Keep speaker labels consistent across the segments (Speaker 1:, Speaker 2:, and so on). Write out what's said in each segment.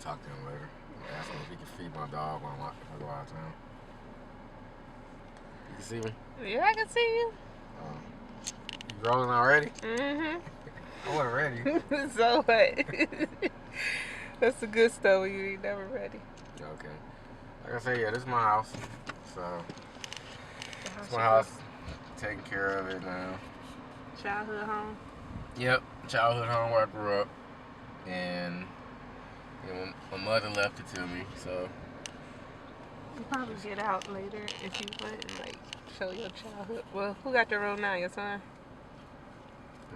Speaker 1: talk to him later. Ask him if he can feed my dog when if I go out of town. You can see me?
Speaker 2: Yeah, I can see you.
Speaker 1: You rolling already?
Speaker 2: Mm-hmm.
Speaker 1: I wasn't ready.
Speaker 2: So what? That's the good stuff when you ain't never ready.
Speaker 1: Okay. Like I said, yeah, this is my house. So, it's my house. Taking care of it now.
Speaker 2: Childhood home?
Speaker 1: Yep. Childhood home where I grew up. And my mother left it to me, so.
Speaker 2: You probably get out later if you would and like show your childhood. Well, who got the room now? Your son?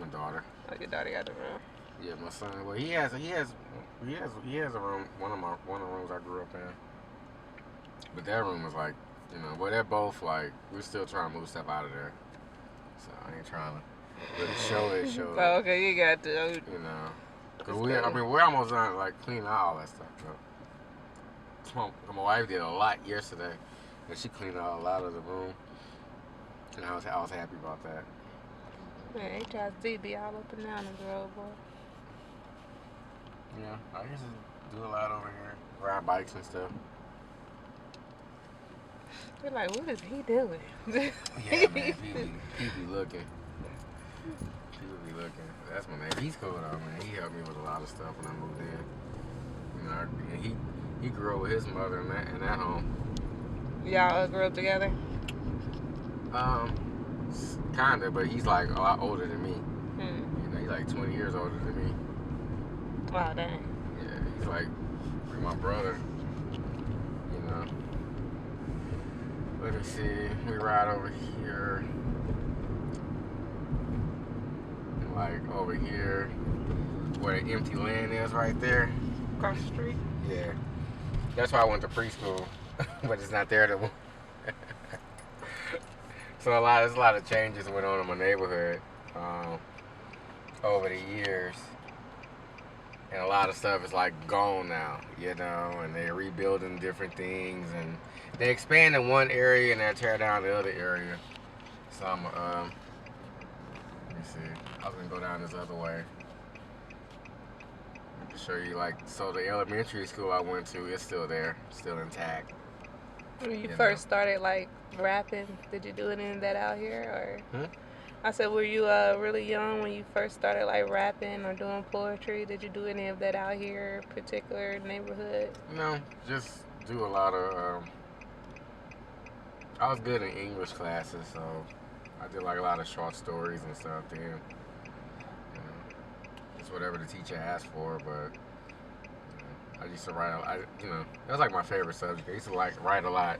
Speaker 1: My daughter.
Speaker 2: Oh, your daughter got the room.
Speaker 1: Yeah, my son. Well, he has a room. One of the rooms I grew up in. But that room was like, well, they're both like, we're still trying to move stuff out of there. So I ain't trying to really show it.
Speaker 2: Oh, okay, you got to.
Speaker 1: Cause we're almost done like cleaning out all that stuff. So my wife did a lot yesterday, and she cleaned out a lot of the room, and I was happy about that.
Speaker 2: Man, HIZ be all up and down the road, boy.
Speaker 1: Yeah, I used to do a lot over here, ride bikes and stuff.
Speaker 2: They're like, what is he doing?
Speaker 1: Yeah, man, people be looking. People be looking. That's my man. He's cool though, man. He helped me with a lot of stuff when I moved in. And he grew up with his mother in that home.
Speaker 2: Y'all grew up together?
Speaker 1: Kinda, but he's like a lot older than me. He's like 20 years older than me.
Speaker 2: Wow, dang.
Speaker 1: Yeah, he's like my brother. Let me see. We ride over here. And like over here where the empty land is right there.
Speaker 2: Across the street?
Speaker 1: Yeah. That's why I went to preschool. But it's not there no more. So there's a lot of changes went on in my neighborhood over the years. And a lot of stuff is like gone now, and they're rebuilding different things, and they expand in one area and they tear down the other area. So let me see. I was gonna go down this other way. I can show you so the elementary school I went to is still there, still intact.
Speaker 2: When you first started like rapping, did you do any of that out here or? I said, were you really young when you first started like rapping or doing poetry? Did you do any of that out here, particular neighborhood?
Speaker 1: No, just do a lot of. I was good in English classes, so I did like a lot of short stories and stuff then. Just whatever the teacher asked for, but I used to write. That was like my favorite subject. I used to like write a lot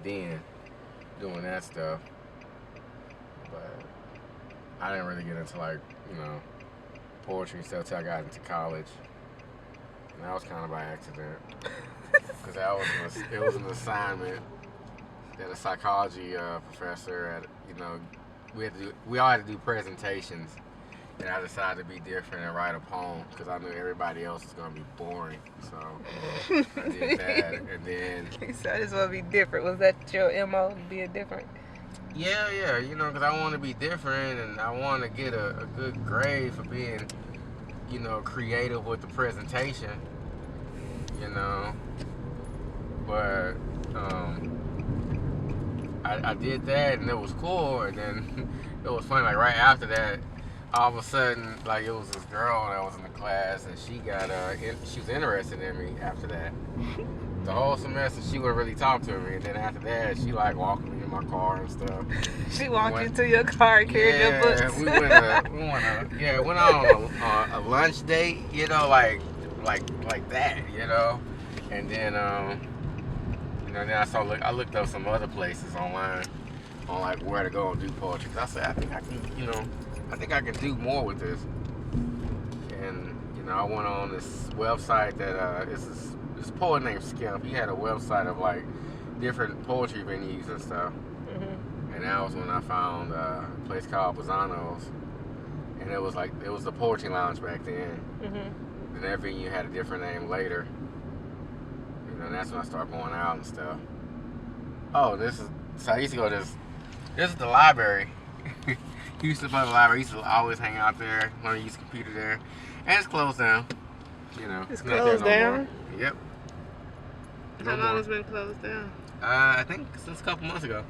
Speaker 1: then, doing that stuff, but I didn't really get into poetry and stuff until I got into college, and that was kind of by accident, because it was an assignment that a psychology professor we all had to do presentations, and I decided to be different and write a poem because I knew everybody else was gonna be boring, so I did that, and then.
Speaker 2: So I just want to be different. Was that your MO, being different?
Speaker 1: Yeah, because I want to be different and I want to get a good grade for being, creative with the presentation, But I did that and it was cool, and then it was funny, like right after that, all of a sudden, like it was this girl that was in the class and she was interested in me after that. The whole semester she wouldn't really talk to me, and then after that she like walked me in my car and stuff.
Speaker 2: She walked you to your car and carried your books.
Speaker 1: We went on a lunch date, like that, and then then I looked up some other places online on like where to go and do poetry, because I said I think I can do more with this, and I went on this website that this poet named Skimp. He had a website of like different poetry venues and stuff. And that was when I found a place called Pisano's, and it was the poetry lounge back then. And that venue had a different name later. And that's when I started going out and stuff. Oh, so I used to go to this is the library. He used to play the library. He used to always hang out there when I used the computer there, and it's closed down. You know,
Speaker 2: It's
Speaker 1: not there
Speaker 2: closed
Speaker 1: no
Speaker 2: down?
Speaker 1: more. Yep.
Speaker 2: How long has it been closed down?
Speaker 1: I think since a couple months ago.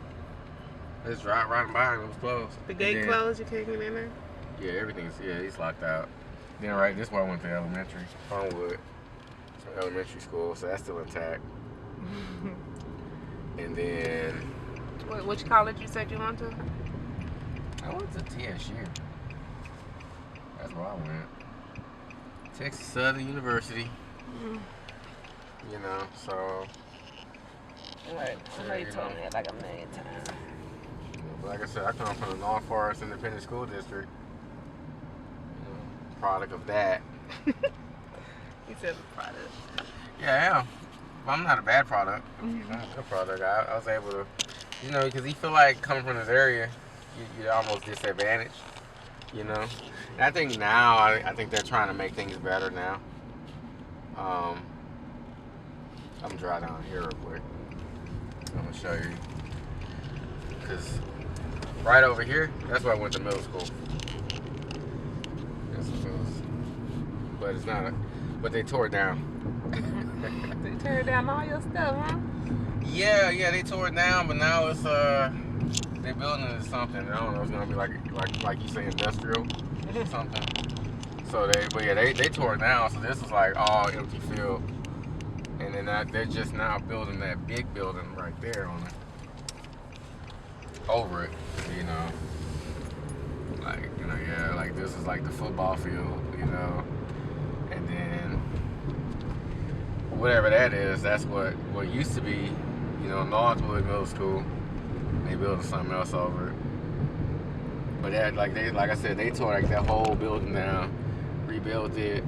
Speaker 1: I just riding by and it was closed.
Speaker 2: The gate closed? You can't get in there?
Speaker 1: Yeah, he's locked out. Then right, this is where I went to elementary. Homewood. It's elementary school, so that's still intact. And then...
Speaker 2: Which college you said you went to?
Speaker 1: I went to TSU. That's where I went. Texas Southern University. You know, so...
Speaker 2: Right. I know you told me that like a million times.
Speaker 1: But like I said, I come from the North Forest Independent School District. You know, product of that.
Speaker 2: You said product.
Speaker 1: Yeah, I am. But I'm not a bad product. I'm a good product. I was able to, you know, because you feel like coming from this area, you're almost disadvantaged, you know. And I think now, I think they're trying to make things better now. I'm dry down here real quick. I'm going to show you. Because right over here, that's where I went to middle school. But it's not but they tore it down.
Speaker 2: They tore down all your stuff, huh?
Speaker 1: Yeah, they tore it down, but now it's they're building it something. I don't know, it's gonna be like you say, industrial or something. So they tore it down. So this is like all empty field, and then they're just now building that big building right there on it, over it. You know, like this is like the football field, you know, and then whatever that is, that's what used to be, you know, Northwood Middle School. They built something else over it. But that, like I said, they tore like that whole building down, rebuilt it,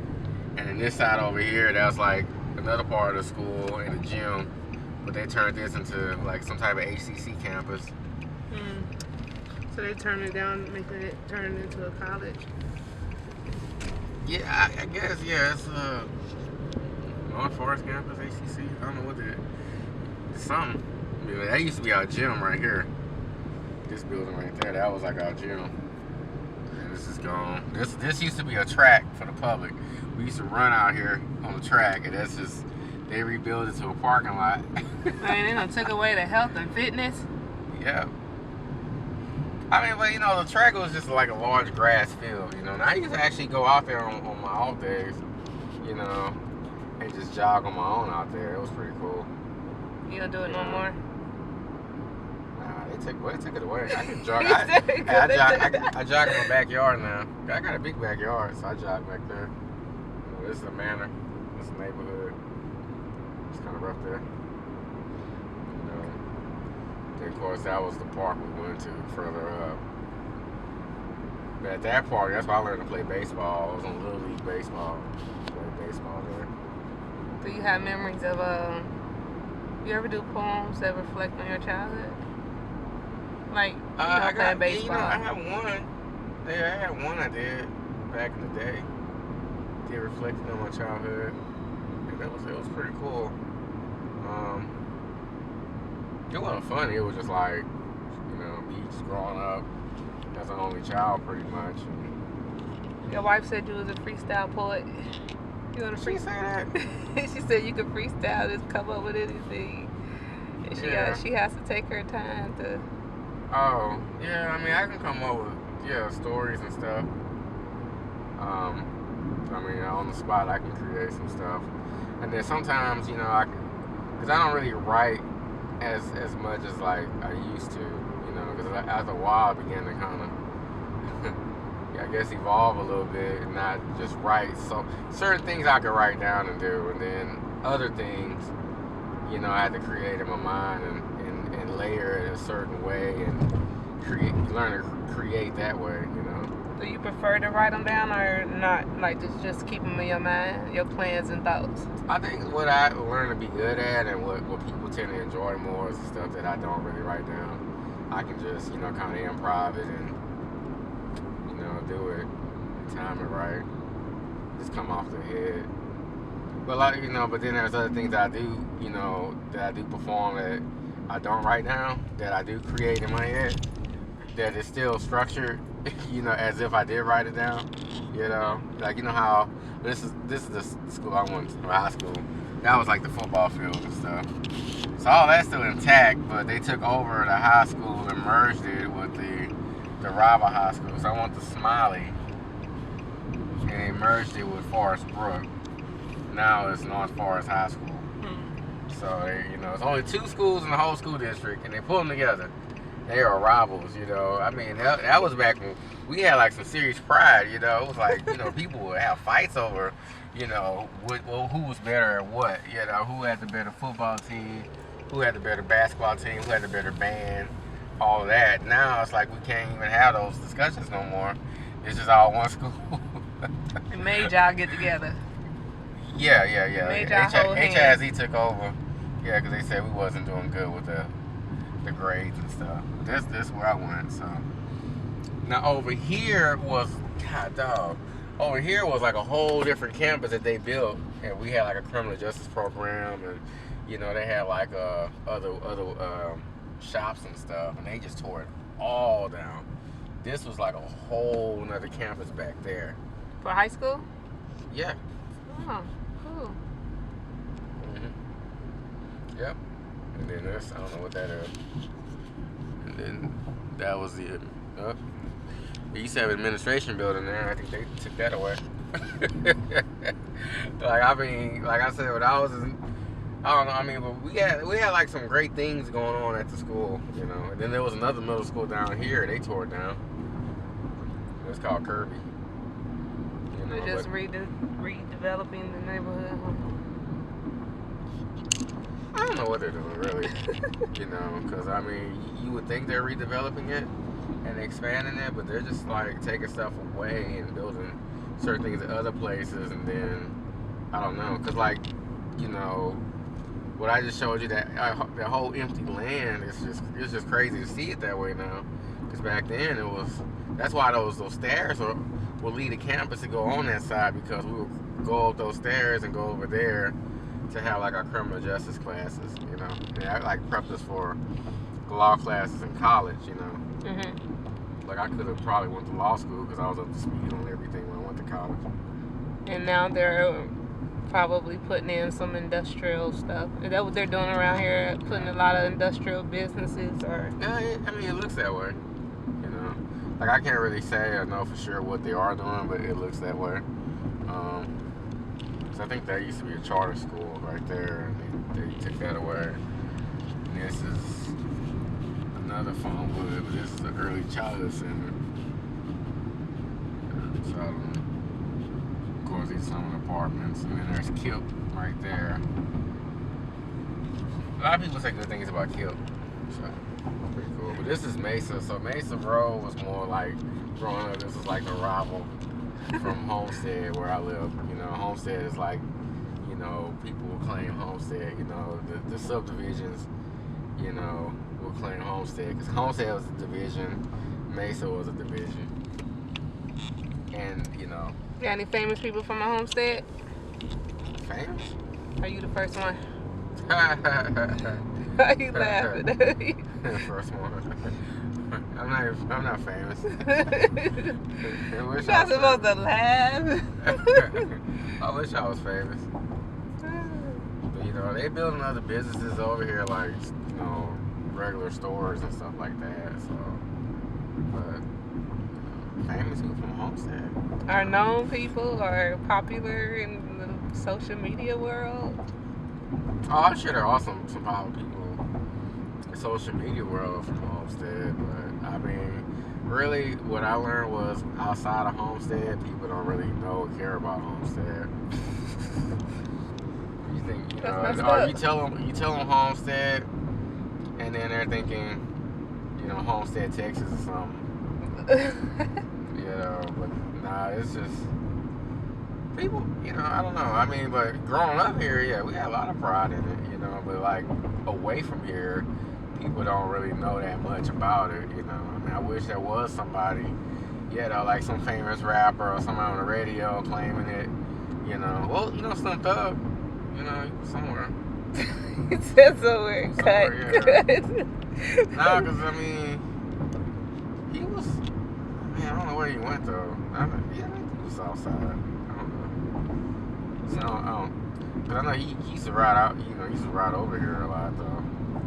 Speaker 1: and then this side over here, that's like another part of the school and a gym. But they turned this into like some type of HCC campus.
Speaker 2: So they turned it down, turn it into a college.
Speaker 1: Yeah, I guess, yeah, it's North Forest campus, HCC. I don't know what it's something. I mean, that used to be our gym right here. This building right there, that was like our gym. And this is gone. This used to be a track for the public. We used to run out here on the track, and that's just, they rebuilt it to a parking lot.
Speaker 2: I mean, they done took away the health and fitness.
Speaker 1: Yeah. I mean, but you know, the track was just like a large grass field, you know. And I used to actually go out there on my off days, you know, and just jog on my own out there. It was pretty cool.
Speaker 2: You don't do it no more?
Speaker 1: Nah, they took it away. I can jog. I jog in my backyard now. I got a big backyard, so I jog back there. You know, this is a manor. This is a neighborhood. It's kind of rough there. Of course, that was the park we went to further up. But at that park, that's why I learned to play baseball. I was on Little League Baseball. Played baseball there.
Speaker 2: Do you have memories of, you ever do poems that reflect on your childhood? Like, playing baseball?
Speaker 1: You know, I had one. Yeah, I had one I did back in the day. It reflected on my childhood. And it was pretty cool. It wasn't funny. It was just like, you know, me just growing up as an only child, pretty much. And
Speaker 2: your wife said you was a freestyle poet. You want to freestyle?
Speaker 1: She said that?
Speaker 2: She said you could freestyle, just come up with anything. And she has to take her time to.
Speaker 1: Oh, yeah. I mean, I can come up with stories and stuff. I mean, on the spot, I can create some stuff. And then sometimes, you know, because I don't really write as much as like I used to, you know, because after a while I began to kind of, I guess, evolve a little bit and not just write. So certain things I could write down and do, and then other things, you know, I had to create in my mind and layer it in a certain way and learn to create that way, you know.
Speaker 2: Do you prefer to write them down or not, like just keep them in your mind, your plans and thoughts?
Speaker 1: I think what I learned to be good at and what people tend to enjoy more is the stuff that I don't really write down. I can just, you know, kind of improv it and, you know, do it, time it right, just come off the head. But like, you know, but then there's other things that I do, you know, that I do perform that I don't write down, that I do create in my head, that is still structured, you know, as if I did write it down, you know. Like, you know how This is the school I went to, high school. That was like the football field and stuff. So all that's still intact, but they took over the high school and merged it with the rival high school. So I went to Smiley, and they merged it with Forest Brook. Now it's North Forest High School. So it's only 2 schools in the whole school district, and they put them together. They are rivals, I mean, that was back when we had like some serious pride, It was like, people would have fights over, who was better at what, who had the better football team, who had the better basketball team, who had the better band, all of that. Now it's like we can't even have those discussions no more. It's just all one school.
Speaker 2: It made y'all get together.
Speaker 1: Yeah.
Speaker 2: Made y'all hold hands.
Speaker 1: HISE took over. Yeah, because they said we wasn't doing good with the grades and stuff. This where I went. So now over here was over here was like a whole different campus that they built, and we had like a criminal justice program, and they had like other shops and stuff, and they just tore it all down. This was like a whole nother campus back there.
Speaker 2: For high school?
Speaker 1: Yeah.
Speaker 2: Oh, cool.
Speaker 1: Yep. And then this, I don't know what that is. And then that was the. They used to have an administration building there. I think they took that away. Like I said, when I was, I don't know. I mean, but we had like some great things going on at the school, And then there was another middle school down here. They tore it down. It's called Kirby.
Speaker 2: They're just redeveloping the neighborhood.
Speaker 1: I don't know what they're doing, really. Because, I mean, you would think they're redeveloping it and expanding it, but they're just, like, taking stuff away and building certain things at other places, and then, I don't know. Because, like, what I just showed you, that whole empty land, it's just crazy to see it that way now. Because back then, that's why those stairs will lead the campus to go on that side, because we would go up those stairs and go over there to have like our criminal justice classes, And I like prepped us for law classes in college, Like I could have probably went to law school because I was up to speed on everything when I went to college.
Speaker 2: And now they're probably putting in some industrial stuff. Is that what they're doing around here? Putting a lot of industrial businesses, or?
Speaker 1: Yeah, I mean it looks that way, Like I can't really say or know for sure what they are doing, but it looks that way. I think that used to be a charter school right there, and they took that away. And this is another Farmwood, but this is the early childhood center. So, of course, these are some of the apartments, and then there's Kilp right there. A lot of people say good things about Kilp, so it's pretty cool. But this is Mesa, so Mesa Road was more like growing up. This was like the rival from Homestead, where I live. Homestead is like, people will claim Homestead, the subdivisions, will claim Homestead, because Homestead was a division, Mesa was a division, and,
Speaker 2: Got any famous people from a Homestead?
Speaker 1: Famous?
Speaker 2: Are you the first one?
Speaker 1: Why
Speaker 2: Why you laughing at me?
Speaker 1: First one. I'm not famous.
Speaker 2: You're not supposed to laugh.
Speaker 1: I wish I was famous. But they building other businesses over here, like regular stores and stuff like that. So, but famous people from Homestead
Speaker 2: are known people or popular in the social media world.
Speaker 1: Oh, I'm sure there are some popular people in the social media world from Homestead, but I mean, really, what I learned was outside of Homestead, people don't really know or care about Homestead. You think, or you tell them Homestead, and then they're thinking, Homestead, Texas or something. But nah, it's just people, I don't know. I mean, but growing up here, yeah, we got a lot of pride in it, but like away from here, people don't really know that much about it, I mean, I wish there was somebody, like some famous rapper or somebody on the radio claiming it, well, Slim Thug, somewhere.
Speaker 2: It says somewhere. Cut.
Speaker 1: Nah, because, I mean, he was, I don't know where he went, though. He was outside. I don't know. So cause I know he used to ride out. You know, he used to ride over here a lot though,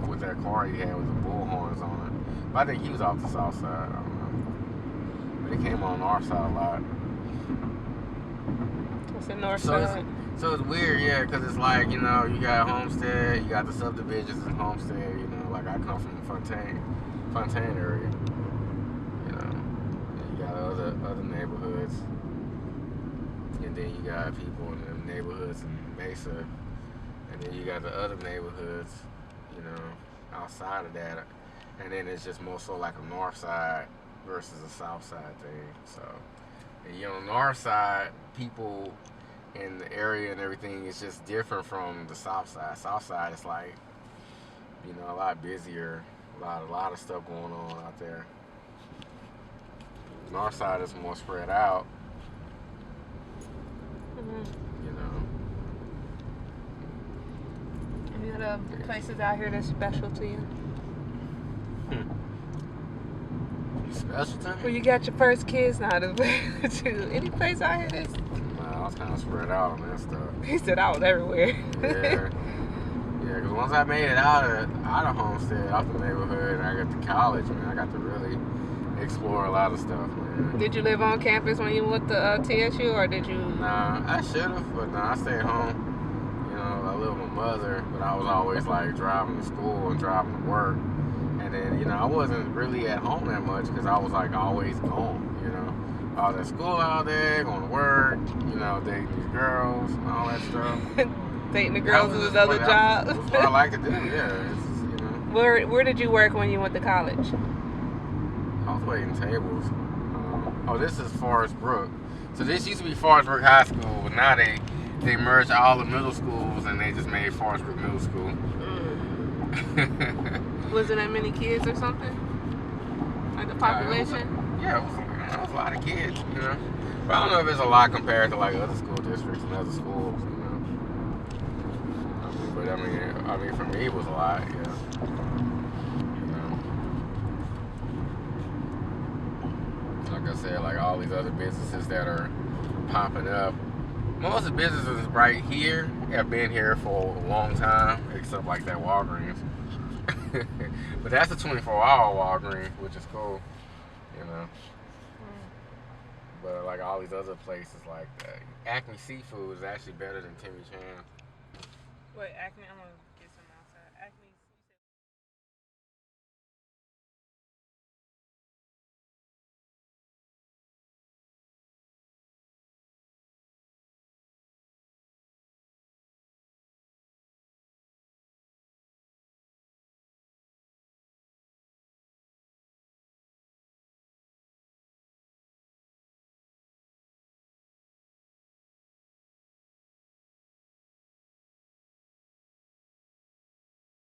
Speaker 1: with that car he had with the bull horns on it. But I think he was off the south side. I don't know. But he came on our side a lot.
Speaker 2: It's the north side.
Speaker 1: So it's weird, yeah, because it's like, you know, you got Homestead, you got the subdivisions in Homestead, you know, like I come from the Fontaine area, you know, and you got other neighborhoods, and then you got people in the neighborhoods in Mesa, and then you got the other neighborhoods, you know, outside of that, and then it's just more so like a north side versus a south side thing, so, and you know, the north side, people in the area and everything is just different from the south side. South side is like, you know, a lot busier, a lot of stuff going on out there. North side is more spread out. You know.
Speaker 2: Any other places out here that's special to you?
Speaker 1: Special to me?
Speaker 2: Well, you got your first kids now to you. Any place out here that's...
Speaker 1: I was kind of spread out on that stuff.
Speaker 2: He said I was everywhere.
Speaker 1: Yeah, because once I made it out of Homestead, out the neighborhood, and I got to college, man, I got to really explore a lot of stuff, man.
Speaker 2: Did you live on campus when you went to TSU, or did you?
Speaker 1: Nah, I should have, but nah, I stayed home. You know, I lived with my mother, but I was always like driving to school and driving to work, and then you know I wasn't really at home that much because I was like always gone. You know. I was at school all day, going to work, you know, dating these girls and all that stuff.
Speaker 2: Dating the girls is another job.
Speaker 1: That's what I like to do, yeah. It's, you know.
Speaker 2: Where did you work when you went to college?
Speaker 1: I was waiting tables. This is Forest Brook. So this used to be Forest Brook High School, but now they merged all the middle schools and they just made Forest Brook Middle School.
Speaker 2: Wasn't that many kids or something? Like the population?
Speaker 1: It was a lot of kids, you know. But I don't know if it's a lot compared to like other school districts and other schools, you know. But I mean, for me it was a lot, yeah. You know. Like I said, like all these other businesses that are popping up. Most of the businesses right here have been here for a long time, except like that Walgreens. But that's a 24-hour Walgreens, which is cool, you know. But like all these other places, like Acme Seafood is actually better than Timmy Chan.
Speaker 2: Wait, Acme, I'm gonna get